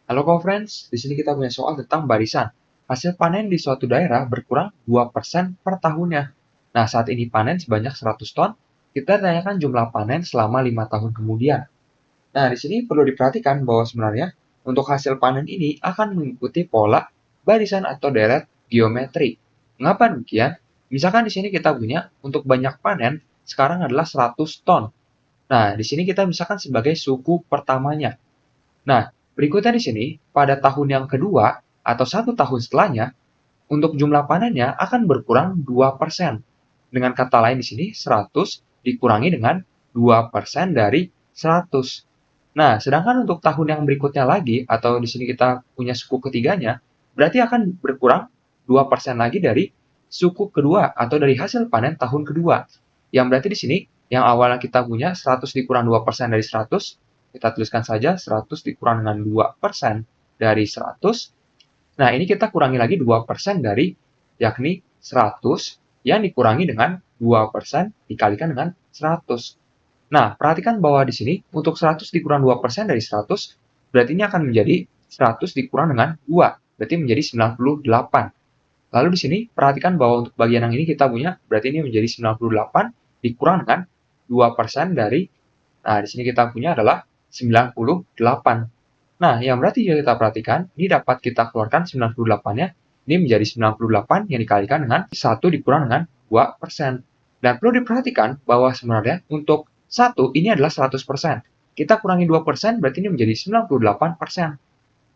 Halo friends, di sini kita punya soal tentang barisan. Hasil panen di suatu daerah berkurang 2% per tahunnya. Nah, saat ini panen sebanyak 100 ton, kita tanyakan jumlah panen selama 5 tahun kemudian. Nah, di sini perlu diperhatikan bahwa sebenarnya untuk hasil panen ini akan mengikuti pola barisan atau deret geometri. Mengapa demikian? Misalkan di sini kita punya untuk banyak panen sekarang adalah 100 ton. Nah, di sini kita misalkan sebagai suku pertamanya. Nah, berikutnya di sini, pada tahun yang kedua atau 1 tahun setelahnya, untuk jumlah panennya akan berkurang 2%. Dengan kata lain di sini, 100 dikurangi dengan 2% dari 100. Nah, sedangkan untuk tahun yang berikutnya lagi, atau di sini kita punya suku ketiganya, berarti akan berkurang 2% lagi dari suku kedua atau dari hasil panen tahun kedua. Yang berarti di sini, yang awalnya kita punya 100 dikurang 2% dari 100, kita tuliskan saja 100 dikurang dengan 2% dari 100. Nah, ini kita kurangi lagi 2% dari, yakni 100 yang dikurangi dengan 2% dikalikan dengan 100. Nah, perhatikan bahwa di sini untuk 100 dikurang 2% dari 100, berarti ini akan menjadi 100 dikurang dengan 2, berarti menjadi 98. Lalu di sini perhatikan bahwa untuk bagian yang ini kita punya, berarti ini menjadi 98 dikurang dengan 2% dari, nah di sini kita punya adalah 98. Nah, yang berarti jika kita perhatikan, ini dapat kita keluarkan 98-nya, ini menjadi 98 yang dikalikan dengan 1 dikurang dengan 2%. Dan perlu diperhatikan bahwa sebenarnya untuk 1 ini adalah 100%. Kita kurangi 2% berarti ini menjadi 98%.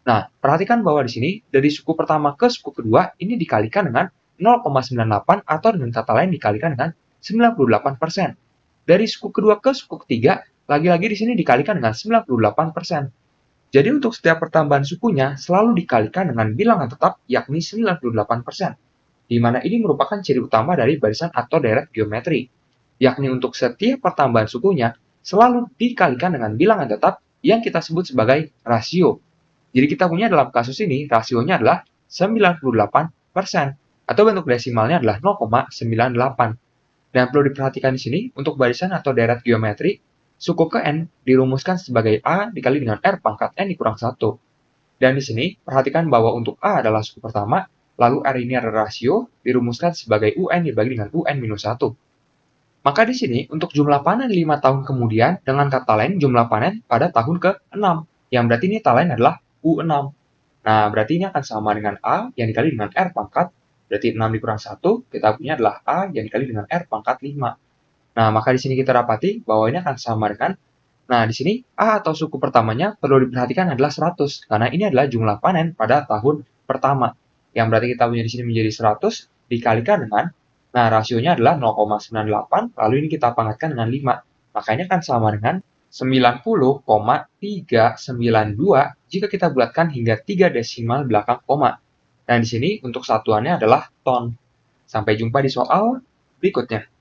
Nah, perhatikan bahwa di sini dari suku pertama ke suku kedua ini dikalikan dengan 0,98 atau dengan kata lain dikalikan dengan 98%. Dari suku kedua ke suku ketiga, lagi-lagi di sini dikalikan dengan 98%. Jadi untuk setiap pertambahan sukunya selalu dikalikan dengan bilangan tetap yakni 98%, di mana ini merupakan ciri utama dari barisan atau deret geometri, yakni untuk setiap pertambahan sukunya selalu dikalikan dengan bilangan tetap yang kita sebut sebagai rasio. Jadi kita punya dalam kasus ini rasionya adalah 98% atau bentuk desimalnya adalah 0,98. Dan perlu diperhatikan di sini untuk barisan atau deret geometri, suku ke n dirumuskan sebagai A dikali dengan R pangkat n dikurang 1. Dan di sini perhatikan bahwa untuk A adalah suku pertama, lalu R ini adalah rasio, dirumuskan sebagai UN dibagi dengan UN minus 1. Maka di sini untuk jumlah panen 5 tahun kemudian dengan kata lain jumlah panen pada tahun ke-6, yang berarti ini kata lain adalah U6. Nah, berarti ini akan sama dengan A yang dikali dengan R pangkat, berarti 6 dikurang 1, kita punya adalah A yang dikali dengan R pangkat 5. Nah, maka di sini kita dapati bahwa ini akan sama dengan, nah di sini A atau suku pertamanya perlu diperhatikan adalah 100, karena ini adalah jumlah panen pada tahun pertama. Yang berarti kita punya di sini menjadi 100 dikalikan dengan, nah rasionya adalah 0,98, lalu ini kita pangkatkan dengan 5. Makanya akan sama dengan 90,392 jika kita bulatkan hingga 3 desimal belakang koma. Dan di sini untuk satuannya adalah ton. Sampai jumpa di soal berikutnya.